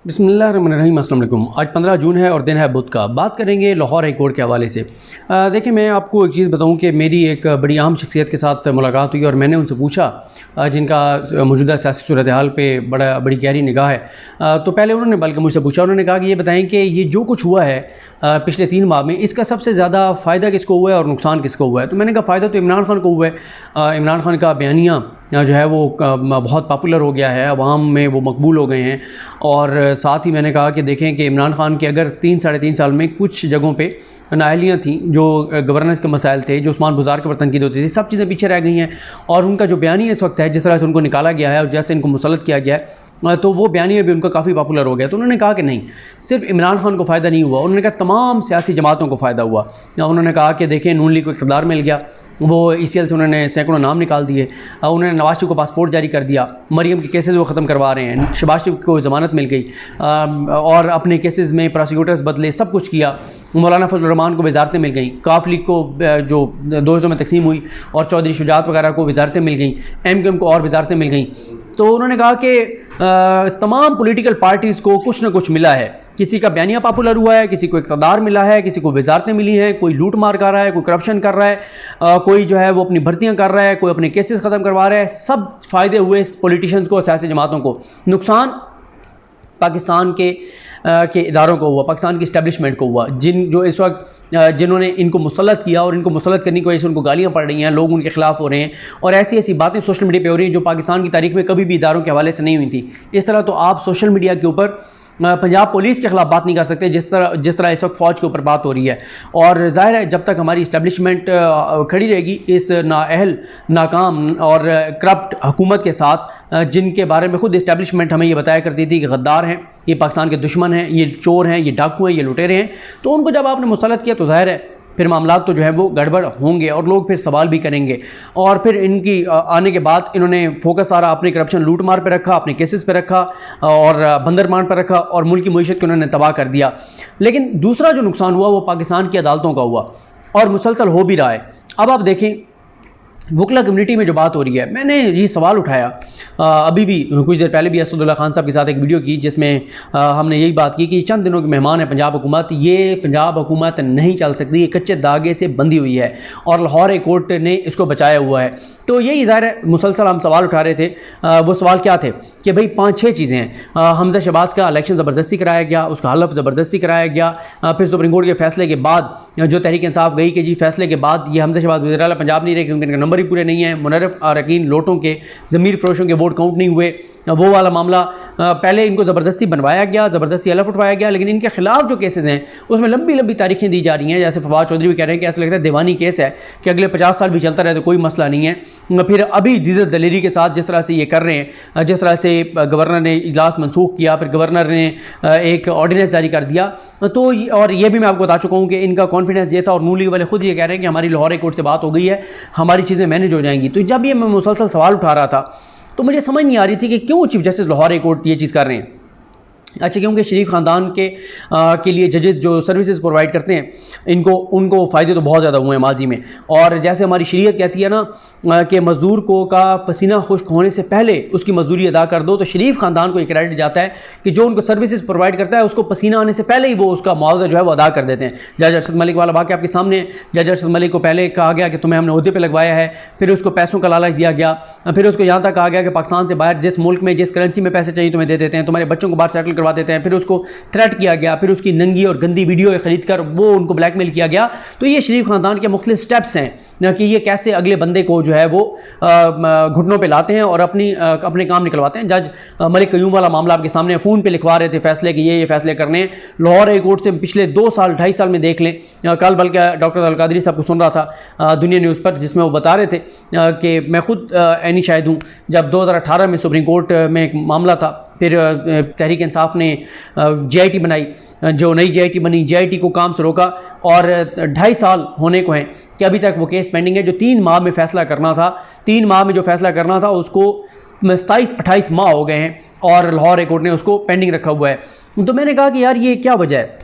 बिस्मिल्लाहिर्रहमानिर्रहीम। अस्सलाम वालेकुम। आज 15 जून है और दिन है बुध का। बात करेंगे लाहौर हाई कोर्ट के हवाले से। देखिए, मैं आपको एक चीज़ बताऊं कि मेरी एक बड़ी अहम शख्सियत के साथ मुलाकात हुई और मैंने उनसे पूछा, जिनका मौजूदा सियासी सूरत हाल पे बड़ी गहरी निगाह है। तो पहले उन्होंने बल्कि मुझसे पूछा, उन्होंने कहा कि ये बताएं कि ये जो कुछ हुआ है पिछले 3 माह में, इसका सबसे ज़्यादा फ़ायदा किसको हुआ है और नुकसान किसको हुआ है। तो मैंने कहा फ़ायदा तो इमरान खान को हुआ है। इमरान खान का बयानिया जो है वो बहुत पॉपुलर हो गया है, अवाम में वो मकबूल हो गए हैं। और साथ ही मैंने कहा कि देखें कि इमरान खान के अगर 3-3.5 साल में कुछ जगहों पे नाअहलियाँ थी, जो गवर्नेंस के मसाइल थे, जो उस्मान बुज़ार के पर तनकीद होती थी, सब चीज़ें पीछे रह गई हैं। और उनका जो बयानिया इस वक्त है, जिस तरह से उनको निकाला गया है और जैसे इनको मुसल्लत किया गया है, तो वो बयानिया भी उनका काफ़ी पॉपुलर हो गया। तो उन्होंने कहा कि नहीं, सिर्फ इमरान खान को फ़ायदा नहीं हुआ, उन्होंने कहा तमाम सियासी जमातों को फ़ायदा हुआ। उन्होंने कहा कि देखें, नून लीग को इक़्तिदार मिल गया, वो ECL से उन्होंने सैकड़ों नाम निकाल दिए। उन्होंने नवाज शरीफ को पासपोर्ट जारी कर दिया, मरीम के केसेस वो ख़त्म करवा रहे हैं, शहबाज शरीफ को ज़मानत मिल गई, और अपने केसेस में प्रोसिक्यूटर्स बदले, सब कुछ किया। मौलाना फजल रहमान को वजारतें मिल गई, काफ लीग को जो 2 हिस्सों में तकसीम हुई और चौधरी शुजात वगैरह को वजारतें मिल गई, MQM को और वजारतें मिल गई। तो उन्होंने कहा कि तमाम पॉलिटिकल पार्टीज़ को कुछ ना कुछ मिला है। किसी का बयानिया पॉपुलर हुआ है, किसी को इक़्तिदार मिला है, किसी को वजारतें मिली हैं, कोई लूट मार कर रहा है, कोई करप्शन कर रहा है, कोई जो है वो अपनी भर्तियां कर रहा है, कोई अपने केसेस ख़त्म करवा रहा है। सब फ़ायदे हुए पॉलिटिशियंस को, सियासी जमातों को। नुकसान पाकिस्तान के इदारों को हुआ, पाकिस्तान की इस्टेब्लिशमेंट को हुआ, जो इस वक्त जिन्होंने इनको मुसल्लत किया और इनको मुसल्लत करने की वजह से उनको गालियाँ पड़ रही हैं, लोग उनके खिलाफ हो रहे हैं, और ऐसी ऐसी बातें सोशल मीडिया पे हो रही हैं जो पाकिस्तान की तारीख में कभी भी इदारों के हवाले से नहीं हुई थी। इस तरह तो आप सोशल मीडिया के ऊपर पंजाब पुलिस के ख़िलाफ़ बात नहीं कर सकते जिस तरह इस वक्त फ़ौज के ऊपर बात हो रही है। और ज़ाहिर है, जब तक हमारी इस्टेब्लिशमेंट खड़ी रहेगी इस नाअहल, नाकाम और करप्ट हुकूमत के साथ, जिनके बारे में ख़ुद इस्टेब्लिशमेंट हमें ये बताया करती थी कि गद्दार हैं, ये पाकिस्तान के दुश्मन हैं, ये चोर हैं, ये डाकू हैं, ये लुटेरे हैं, तो उनको जब आपने मुसल्लत किया तो ज़ाहिर है फिर मामला तो जो है वो गड़बड़ होंगे और लोग फिर सवाल भी करेंगे। और फिर इनकी आने के बाद इन्होंने फोकस सारा अपनी करप्शन लूट मार पर रखा, अपने केसेस पे रखा और बंदरमान पर रखा, और मुल्क की मईशत को उन्होंने तबाह कर दिया। लेकिन दूसरा जो नुकसान हुआ वो पाकिस्तान की अदालतों का हुआ, और मुसलसल हो भी रहा है। अब आप देखें, वकला कम्युनिटी में जो बात हो रही है, मैंने ये सवाल उठाया अभी भी कुछ देर पहले भी असदुल्ला खान साहब के साथ एक वीडियो की, जिसमें हमने यही बात की कि चंद दिनों के मेहमान है पंजाब हुकूमत, ये पंजाब हुकूमत नहीं चल सकती, ये कच्चे धागे से बंधी हुई है और लाहौर हाई कोर्ट ने इसको बचाया हुआ है। तो यही ज़ाहिर है, मुसलसल हम सवाल उठा रहे थे। वो सवाल क्या थे कि भाई 5-6 चीज़ें हैं। हमजा शहबाज का इलेक्शन ज़बरदस्ती कराया गया, उसका हलफ ज़बरदस्ती कराया गया, फिर सुप्रीम कोर्ट के फैसले के बाद जो तहरीक इंसाफ गई कि जी फैसले के बाद ये हमजा शहबाज वज़ीर आला पंजाब नहीं रहे क्योंकि इनके नंबर ही पूरे नहीं है, मुनर्रफ अरकान लोटों के, ज़मीर फरोशों के वोट काउंट नहीं हुए, वो वाला मामला। पहले इनको ज़बरदस्ती बनवाया गया, ज़बरदस्ती हलफ उठवाया गया, लेकिन इनके खिलाफ जो केसेस हैं उसमें लंबी लंबी तारीखें दी जा रही हैं। जैसे फवाद चौधरी भी कह रहे हैं कि ऐसा लगता है दीवानी केस है कि अगले 50 साल भी चलता रहे तो कोई मसला नहीं है। फिर अभी जिद्दत दलेरी के साथ जिस तरह से ये कर रहे हैं, जिस तरह से गवर्नर ने इजलास मनसूख किया, फिर गवर्नर ने एक ऑर्डिनेंस जारी कर दिया, तो और ये भी मैं आपको बता चुका हूँ कि इनका कॉन्फिडेंस ये था, और नून लीग वाले खुद ये कह रहे हैं कि हमारी लाहौर हाई कोर्ट से बात हो गई है, हमारी चीज़ें मैनेज हो जाएंगी। तो जब ये मैं मुसलसल सवाल उठा रहा था तो मुझे समझ नहीं आ रही थी कि क्यों chief justice Lahore high court ये चीज़ कर रहे हैं। अच्छा, क्योंकि शरीफ ख़ानदान के लिए जजेस जो सर्विसेज प्रोवाइड करते हैं उनको फ़ायदे तो बहुत ज़्यादा हुए हैं माजी में। और जैसे हमारी शरीयत कहती है ना कि मज़दूर को का पसीना खुश्क होने से पहले उसकी मजदूरी अदा कर दो, तो शरीफ ख़ानदान को एक क्रेडिट जाता है कि जो उनको सर्विसेज प्रोवाइड करता है उसको पसीना आने से पहले ही वो उसका मुआवजा जो है वो अदा कर देते हैं। जज अरशद मलिक वाला वाक़या आपके सामने। जज अरशद मलिक को पहले कहा गया कि तुम्हें हमने ओहदे पर लगवाया है, फिर उसको पैसों का लालच दिया गया, फिर उसको यहाँ तक कहा गया कि पाकिस्तान से बाहर जिस मुल्क में जिस करेंसी में पैसे चाहिए तुम्हें दे देते हैं, तुम्हारे बच्चों को बाहर सेटल करवा देते हैं, फिर उसको थ्रेट किया गया, फिर उसकी नंगी और गंदी वीडियो खरीद कर वो उनको ब्लैकमेल किया गया। तो ये शरीफ ख़ानदान के मुख्तलिफ स्टेप्स हैं ना कि ये कैसे अगले बंदे को जो है वो घुटनों पे लाते हैं और अपने काम निकलवाते हैं। जज मलिक कयूम वाला मामला आपके सामने फ़ोन पे लिखवा रहे थे फैसले कि ये फैसले करने हैं। लाहौर हाई कोर्ट से पिछले 2 साल 2.5 साल में देख लें, कल बल्कि डॉक्टर अलकादरी साहब को सुन रहा था दुनिया न्यूज़ पर, जिसमें वो बता रहे थे कि मैं खुद ऐनी शाहिद हूँ, जब 2018 में सुप्रीम कोर्ट में एक मामला था, फिर तहरीक इंसाफ ने JIT बनाई, जो नई JIT बनी, JIT को काम से रोका, और 2.5 साल होने को हैं कि अभी तक वो केस पेंडिंग है। जो 3 माह में फ़ैसला करना था, 3 माह में जो फ़ैसला करना था उसको 27-28 माह हो गए हैं और लाहौर हाई कोर्ट ने उसको पेंडिंग रखा हुआ है। तो मैंने कहा कि यार ये क्या वजह है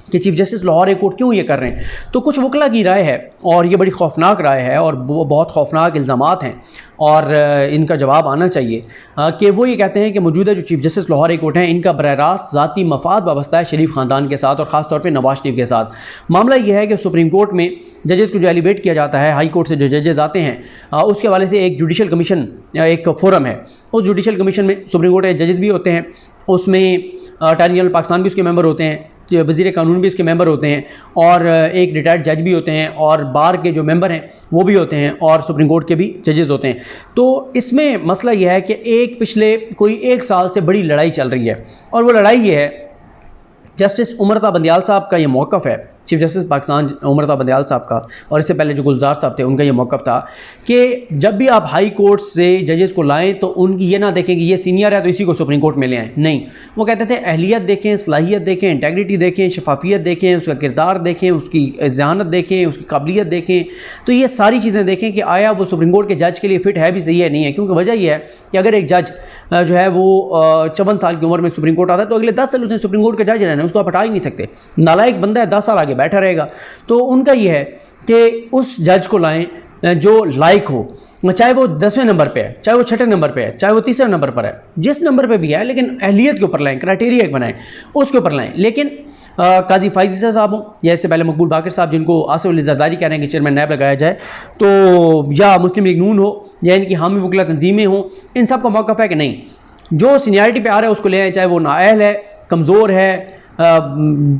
कि chief justice Lahore high court क्यों ये कर रहे हैं। तो कुछ वकला की राय है और ये बड़ी खौफनाक राय है और बहुत खौफनाक इल्ज़ामात हैं और इनका जवाब आना चाहिए कि वो ये कहते हैं कि मौजूदा जो chief justice Lahore high court हैं इनका बरह रास्त ज़ाती मफाद वाबस्ता है शरीफ ख़ानदान के साथ और ख़ास तौर पर नवाज शरीफ के साथ। मामला ये है कि सुप्रीम कोर्ट में जजेस को जो एलिवेट किया जाता है, हाई कोर्ट से जो जजेस आते हैं उसके हवाले से एक जुडिशल कमीशन एक फोरम है। उस जुडिशल कमीशन में सुप्रीम कोर्ट के जजेस भी होते हैं, उसमें अटॉर्नी जनरल पाकिस्तान भी उसके मेंबर होते हैं, वज़ीर कानून भी इसके मेंबर होते हैं और एक रिटायर्ड जज भी होते हैं और बार के जो मेंबर हैं वो भी होते हैं और सुप्रीम कोर्ट के भी जजेस होते हैं। तो इसमें मसला यह है कि एक पिछले कोई 1 साल से बड़ी लड़ाई चल रही है और वो लड़ाई ये है, जस्टिस उमर बंदियाल साहब का ये मौक़िफ़ है, चीफ जस्टिस पाकिस्तान उमर बंदियाल साहब का, और इससे पहले जो गुलजार साहब थे उनका ये मौक़िफ़ था कि जब भी आप हाई कोर्ट से जजेस को लाएं तो उनकी ये ना देखें कि ये सीनियर है तो इसी को सुप्रीम कोर्ट में ले आएँ। नहीं, वो कहते थे अहलियत देखें, सलाहियत देखें, इंटेग्रिटी देखें, शफाफियत देखें, उसका किरदार देखें, उसकी ज़हानत देखें, उसकी काबिलियत देखें। तो ये सारी चीज़ें देखें कि आया वो सुप्रीम कोर्ट के जज के लिए फ़िट है भी सही है नहीं है। क्योंकि वजह यह है कि अगर एक जज जो है वो 54 साल की उम्र में सुप्रीम कोर्ट आता है तो अगले 10 साल उसने सुप्रीम कोर्ट का जज रहना है, उसको आप हटा ही नहीं सकते। नालायक बंदा है, 10 साल आगे बैठा रहेगा। तो उनका ये है कि उस जज को लाएं जो लायक हो, चाहे वो 10वें नंबर पे है, चाहे वो 6ठे नंबर पे है, चाहे वो 3रे नंबर पर है, जिस नंबर पे भी है, लेकिन अहलियत के ऊपर लाएं, क्राइटेरिया एक बनाएं, उसके ऊपर लाएं। लेकिन काजी फ़ाइज़ ईसा साहब हों या इससे पहले मकबूल बाकर साहब जिनको आसिफ अली ज़रदारी कह रहे हैं कि चेयरमैन नायब लगाया जाए, तो या मुस्लिम लीग नून हो या इनकी हामी वकला तंजीमें हों, इन सब का मौक़िफ़ है कि नहीं, जो सीनियरिटी पे आ रहा है उसको ले आए, चाहे वो नाअहल है, कमज़ोर है,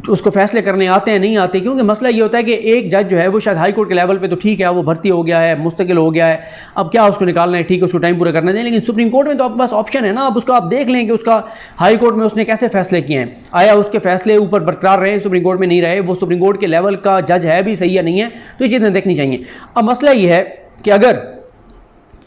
उसको फैसले करने आते हैं नहीं आते। क्योंकि मसला ये होता है कि एक जज जो है वो शायद हाई कोर्ट के लेवल पे तो ठीक है, वो भर्ती हो गया है, मुस्तकिल हो गया है, अब क्या उसको निकालना है, ठीक है उसको टाइम पूरा करना है। लेकिन सुप्रीम कोर्ट में तो आपके पास ऑप्शन है ना, अब उसका आप देख लें कि उसका हाई कोर्ट में उसने कैसे फैसले किए हैं, आया उसके फैसले ऊपर बरकरार रहे, सुप्रीम कोर्ट में नहीं रहे, वो सुप्रीम कोर्ट के लेवल का जज है भी सही या नहीं है, तो ये चीज़ें देखनी चाहिए। अब मसला ये है कि अगर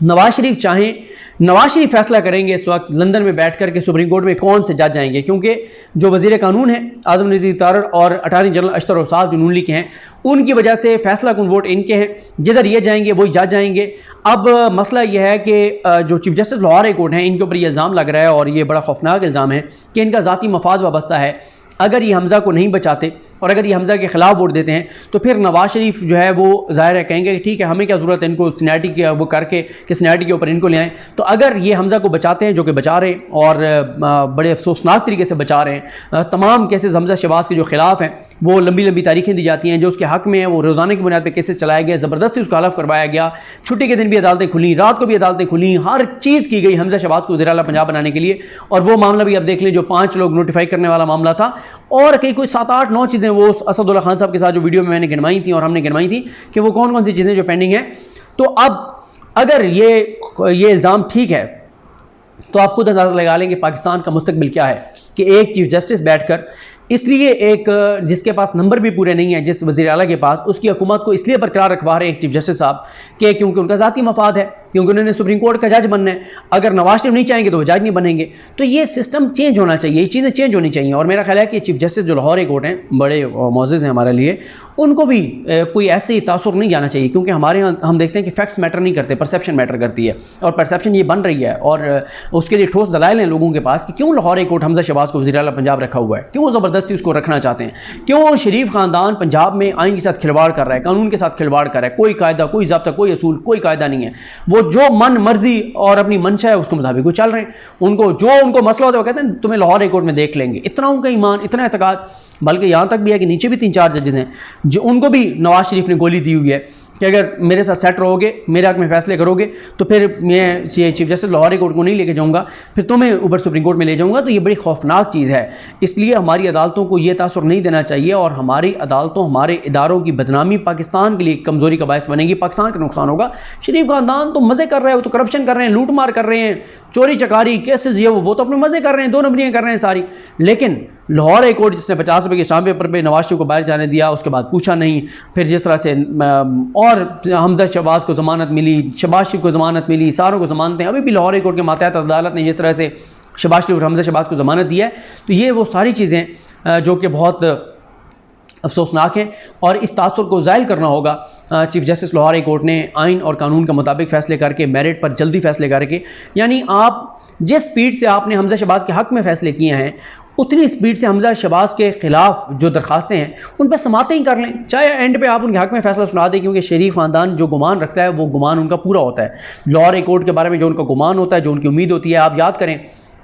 नवाज शरीफ चाहें, नवाज शरीफ फैसला करेंगे इस वक्त लंदन में बैठ कर के सुप्रीम कोर्ट में कौन से जज आएंगे, क्योंकि जो वज़ीर कानून है आज़म नज़ीर तारड़ और अटॉर्नी जनरल अशतर औसाफ जो नून लीग के हैं, उनकी वजह से फैसला कुन वोट इनके हैं, जिधर ये जाएंगे वही जज आएंगे। अब मसला यह है कि जो chief justice Lahore high court हैं इनके ऊपर ये इल्ज़ाम लग रहा है और ये बड़ा खौफनाक इल्ज़ाम है कि इनका ज़ाती मफाद वाबस्ता है। अगर ये हमज़ा को नहीं बचाते और अगर ये हमज़ा के ख़िलाफ़ वोट देते हैं तो फिर नवाज शरीफ जो है वो ज़ाहिर है कहेंगे कि ठीक है हमें क्या ज़रूरत है इनको सीनियरिटी के वो करके कि सीनियरिटी के ऊपर इनको ले आएँ। तो अगर ये हमज़ा को बचाते हैं, जो कि बचा रहे हैं और बड़े अफसोसनाक तरीके से बचा रहे हैं, तमाम केसेस हमज़ा शहबाज के जो ख़िलाफ़ हैं वो लंबी लंबी तारीखें दी जाती हैं, जो उसके हक़ में है वो रोज़ाना की बुनियाद पर केसेस चलाए गए, ज़बरदस्ती उसको हलफ करवाया गया, छुट्टी के दिन भी अदालतें खुली, रात को भी अदालतें खुली, हर चीज़ की गई हमज़ा शहबाज को वज़ीर आला पंजाब बनाने के लिए। और वो मामला भी अब देख लें जो 5 लोग नोटिफाई करने वाला मामला था, और कई कोई 7, 8, 9 चीज़ें वो असदुल्ला खान साहब के साथ जो वीडियो में मैंने गिनवाई थी और हमने गिनवाई थी कि वो कौन कौन सी चीज़ें जो पेंडिंग हैं। तो अब अगर ये इल्ज़ाम ठीक है तो आप खुद अंदाज़ा लगा लें कि पाकिस्तान का मुस्तकबिल क्या है कि एक चीफ जस्टिस बैठकर, इसलिए एक जिसके पास नंबर भी पूरे नहीं है, जिस वज़ीर आला के पास, उसकी हुकूमत को इसलिए बरकरार रखवा रहे हैं एक चीफ जस्टिस साहब कि क्योंकि उनका ज़ाती मफाद है, क्योंकि उन्होंने सुप्रीम कोर्ट का जज बनना है। अगर नवाज शरीफ नहीं चाहेंगे तो वो जज नहीं बनेंगे। तो ये सिस्टम चेंज होना चाहिए, ये चीज़ें चेंज होनी चाहिए। और मेरा ख्याल है कि चीफ जस्टिस जो लाहौर हाई कोर्ट हैं बड़े मोअज़्ज़ज़ हैं हमारे लिए, उनको भी कोई ऐसे ही तासुर नहीं जाना चाहिए, क्योंकि हमारे यहाँ हम देखते हैं कि फैक्ट्स मैटर नहीं करते, परसेप्शन मैटर करती है। और परसेप्शन ये बन रही है और उसके लिए ठोस दलाइल हैं लोगों के पास कि क्यों लाहौर हाई कोर्ट हमज़ा शहबाज को वज़ीर आला पंजाब रखा हुआ है, क्यों ज़बरदस्ती उसको रखना चाहते हैं, क्यों शरीफ ख़ानदान पंजाब में आइन के साथ खिलवाड़ कर रहा है, कानून के साथ खिलवाड़ कर रहा है। कोई कायदा, कोई ज़ाब्ता, कोई असूल, कोई कायदा नहीं है। वो जो मन मर्जी और अपनी मंशा है उसको मुताबिक वो चल रहे हैं। उनको जो उनको मसला होता है वो कहते हैं तुम्हें लाहौर हाई कोर्ट में देख लेंगे। इतना उनका ईमान, इतना एतकाद, बल्कि यहाँ तक भी है कि नीचे भी 3-4 जजेस हैं जो उनको भी नवाज शरीफ ने गोली दी हुई है कि अगर मेरे साथ सेट रहोगे, मेरे हक़ में फैसले करोगे तो फिर मैं chief justice Lahore high court को नहीं लेके जाऊँगा, फिर तुम्हें ऊपर सुप्रीम कोर्ट में ले जाऊँगा। तो ये बड़ी खौफनाक चीज़ है। इसलिए हमारी अदालतों को ये तासुर नहीं देना चाहिए और हमारी अदालतों, हमारे इदारों की बदनामी पाकिस्तान के लिए कमज़ोरी का बायस बनेगी, पाकिस्तान का नुकसान होगा। शरीफ ख़ानदान तो मज़े कर रहे हैं, वो तो करप्शन कर रहे हैं, लूट मार कर रहे हैं, चोरी चकारी केसेस, ये वो तो अपने मज़े कर रहे हैं, 2 नंबरियाँ कर रहे हैं सारी। लेकिन लाहौर हाई कोर्ट जिसने 50 रुपये के स्टाम्प पेपर पे नवाज शरीफ को बाहर जाने दिया, उसके बाद पूछा नहीं, फिर जिस तरह से और हमज़ा शहबाज को ज़मानत मिली, शहबाज शरीफ को ज़मानत मिली, सारों को ज़मानतें, अभी भी लाहौर हाई कोर्ट के मातहत अदालत ने जिस तरह से शहबाज शरीफ और हमज़ा शहबाज को ज़मानत दिया है, तो ये वो सारी चीज़ें जो कि बहुत अफसोसनाक हैं। और इस तासुर को ज़ायल करना होगा। Chief justice Lahore high court ने आइन और कानून के मुताबिक फ़ैसले करके, मेरिट पर जल्दी फ़ैसले करके, यानी आप जिस स्पीड से आपने हमजा शहबाज के हक़ में फ़ैसले किए हैं, उतनी स्पीड से हमजा शहबाज के ख़िलाफ़ जो दरखास्तें हैं उन पर समाते ही कर लें, चाहे एंड पे आप उनके हक़ में फ़ैसला सुना दें, क्योंकि शरीफ ख़ानदान जो गुमान रखता है वो गुमान उनका पूरा होता है। लाहौर हाई कोर्ट के बारे में जो उनका गुमान होता है, जो उनकी उम्मीद होती है, आप याद करें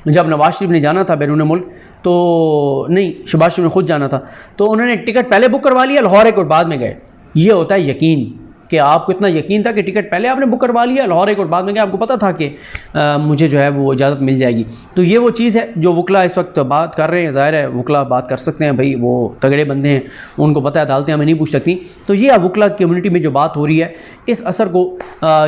जब नवाज शरीफ ने जाना था बैरून मुल्क, तो नहीं, शहबाज शरीफ ने खुद जाना था, तो उन्होंने टिकट पहले बुक करवा लिया, लाहौर हाई कोर्ट बाद में गए। ये होता है यकीन, कि आपको इतना यकीन था कि टिकट पहले आपने बुक करवा लिया, लाहौर हाई कोर्ट बाद में गया, आपको पता था कि मुझे जो है वो इजाज़त मिल जाएगी। तो ये वो चीज़ है जो वकला इस वक्त बात कर रहे हैं। ज़ाहिर है वकला बात कर सकते हैं, भाई वो तगड़े बंदे हैं, उनको पता है अदालतें हमें नहीं पूछ सकती। तो ये वकला कम्यूनिटी में जो बात हो रही है, इस असर को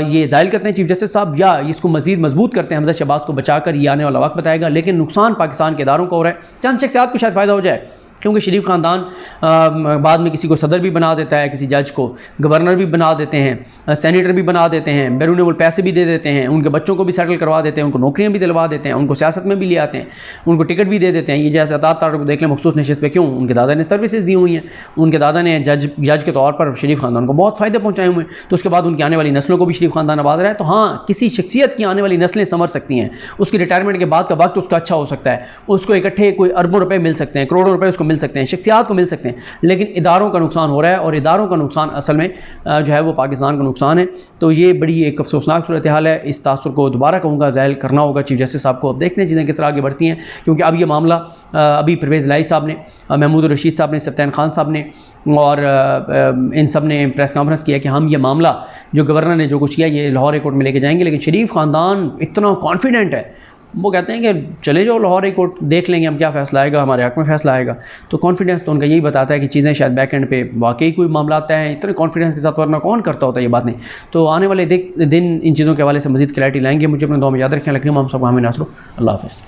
ये ज़ाहिल करते हैं चीफ जस्टिस साहब, या इसको मज़ीद मजबूत करते हैं हमजा शहबाज को बचा कर, ये आने वाला वक्त बताएगा। लेकिन नुकसान पाकिस्तान के इदारों को हो रहा है, चंद शख्सियात को शायद फ़ायदा हो जाए, क्योंकि शरीफ ख़ानदान बाद में किसी को सदर भी बना देता है, किसी जज को गवर्नर भी बना देते हैं, सेनेटर भी बना देते हैं, बैरून मुल्क पैसे भी दे देते हैं, उनके बच्चों को भी सेटल करवा देते हैं, उनको नौकरियां भी दिलवा देते हैं, उनको सियासत में भी ले आते हैं, उनको टिकट भी दे देते हैं। ये जैसे अतात तारड़ को देख लें मखसूस नशिस्त पे, क्यों? उनके दादा ने सर्विसेज दी हुई हैं, उनके दादा ने जज के तौर पर शरीफ ख़ानदान को बहुत फ़ायदे पहुँचाए हुए हैं। तो उसके बाद उनकी आने वाली नस्लों को भी शरीफ ख़ानदान आबाद रहा है। तो हाँ, किसी शख्सियत की आने वाली नस्लें संवर सकती हैं, उसकी रिटायरमेंट के बाद का वक्त उसका अच्छा हो सकता है, उसको इकट्ठे कोई अरबों रुपये मिल सकते हैं, करोड़ों रुपये उसको मिल सकते हैं, शख्सियात को मिल सकते हैं, लेकिन इदारों का नुकसान हो रहा है, और इदारों का नुकसान असल में जो है वो पाकिस्तान का नुकसान है। तो ये बड़ी एक अफसोसनाक सूरत हाल है। इस तासुर को दोबारा कहूँगा ज़ाहिल करना होगा चीफ जस्टिस साहब को। अब देखते हैं चीज़ें किस तरह आगे बढ़ती हैं, क्योंकि अब ये मामला अभी परवेज़ लाई साहब ने, महमूद रशीद साहब ने, सत्यान खान साहब ने और इन सब ने प्रेस कॉन्फ्रेंस किया कि हम ये मामला जो गवर्नर ने जो कुछ किया ये लाहौर हाई कोर्ट में लेके जाएंगे। लेकिन शरीफ ख़ानदान इतना कॉन्फिडेंट है, वो कहते हैं कि चले जाओ लाहौर हाई कोर्ट, देख लेंगे हम क्या फ़ैसला आएगा, हमारे हक़ में फ़ैसला आएगा। तो कॉन्फिडेंस तो उनका यही बताता है कि चीज़ें शायद बैक एंड पे वाकई कोई मामला आता है इतने कॉन्फिडेंस के साथ, वरना कौन करता होता है ये बात नहीं। तो आने वाले दिन इन चीज़ों के हवाले से मज़ीद क्लैरिटी लाएंगे। मुझे अपने दुआ में याद रखें। लकनी हम सब हमें नासरो। अल्लाह हाफ़िज़।